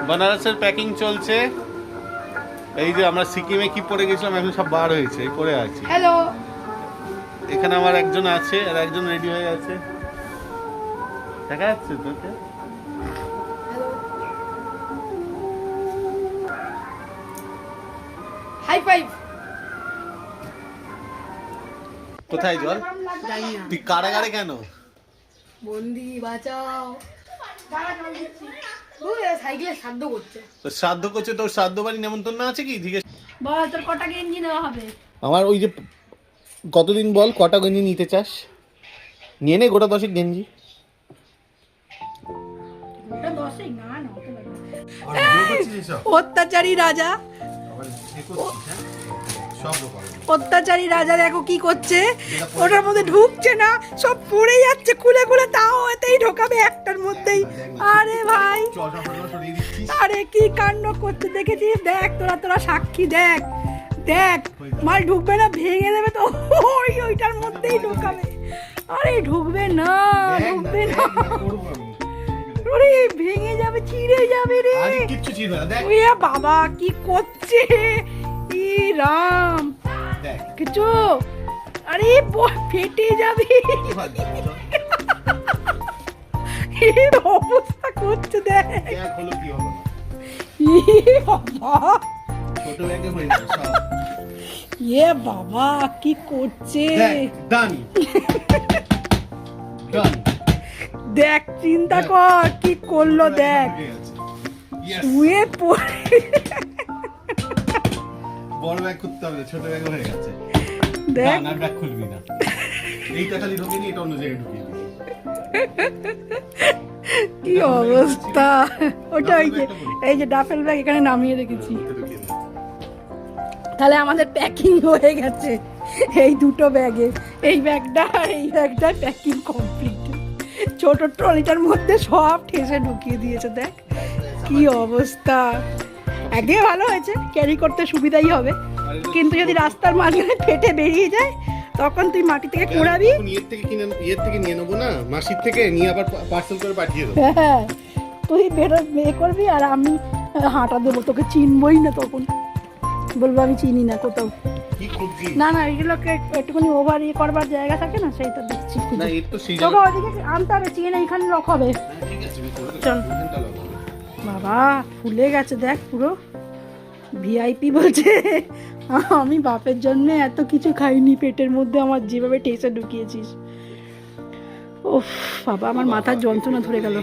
বেনারসের প্যাকিং চলছে। এই যে আমরা সিকিমে কি পরে গেছিলাম এখন সব বার হয়েছে, এই পরে আছি। হ্যালো, এখানে আমার একজন আছে আর একজন রেডি হয়ে আছে, দেখা যাচ্ছে তোকে? High five. কোথায় জল? জানি না। তুই কারাগারে কেন? বন্দি বাঁচাও। সাইকেলে সাধ্য করছে। তোর শ্রাদ্ধ করছে, তোর শ্রাদ্ধ বাড়ি নেমন্তন্ন আছে কি? জিজ্ঞেস বল তোর কটা গেঞ্জি নেওয়া হবে? আমার ওই যে কতদিন বল, কটা গেঞ্জি নিতে চাস? নিয়ে নে গোটা 10 গেঞ্জি। ওটা 10 না না অত্যাচারী রাজা, অত্যাচারী রাজা দেখো কি করছে, ওটার মধ্যে ঢুকছে না, সব পড়ে যাচ্ছে খুলে খুলে, তাও এতেই ঢোকাবে একটার মধ্যেই। আরে ভাই, আরে কি কাণ্ড করছে দেখেছিস? দেখ তোরা সাক্ষী, দেখ দেখ, মাল ঢুকবে না, ভেঙে দেবে তো, ওইটার মধ্যেই ঢোকাবে। আরে ঢুকবে না, ঢুকবে না, আরে ভেঙে যাবে, ছিঁড়ে যাবে রে। ওই বাবা কি করছে, ই রাম, কিছু, আরে ফেটে যাবে, এর অবস্থা করছে দেখ। ইয়ে বাবা কি করছে দেখ, চিন্তা কর কি করলো দেখ, শুয়ে পড়ে। বড় ব্যাগ করতে হবে, ছোট ব্যাগ হয়ে গেছে। দেখ না ব্যাগ খুলবি না, এইটা খালি ঢোকে নি, এটা অন্য জায়গায় ঢুকিয়ে দিবি। কি অবস্থা, ওটা ওই যে এই যে ডাফেল ব্যাগ এখানে নামিয়ে রেখেছি। তাহলে আমাদের প্যাকিং হয়ে গেছে এই দুটো ব্যাগে, এই ব্যাগটা আর এই ব্যাগটা প্যাকিং কমপ্লিট। ছোট ট্রলিটার মধ্যে সব ঠেসে ঢুকিয়ে দিয়েছে, দেখ কি অবস্থা। একদিকে ভালো হয়েছে, ক্যারি করতে সুবিধাই হবে, কিন্তু যদি রাস্তার মাঝখানে ফেটে বেরিয়ে যায় তখন তুই মাটি থেকে কুড়াবি। ইয়ের থেকে নিয়ে নেবো না, মাসির থেকে নিয়ে আবার পার্সেল করে পাঠিয়ে দেবো। হ্যাঁ, তুই বিয়ে করবি আর আমি হাঁটা দেবো, তোকে চিনবই না, তখন বলবো আমি চিনি না কোথাও। না না, এগুলোকে একটুখানি ওভার ইয়ে করবার জায়গা থাকে না, সেইটা দেখছি। তোকে ওদিকে আনতে হবে, চিনে এইখানে রখাবে। চল বাবা, ফুলে গেছে দেখ পুরো, ভিআইপি বলছে। আমি বাপের জন্য এত কিছু খাইনি, পেটের মধ্যে আমার যেভাবে টেসে ঢুকিয়েছিস। ওফ বাবা, আমার মাথার যন্ত্রণা ধরে গেল।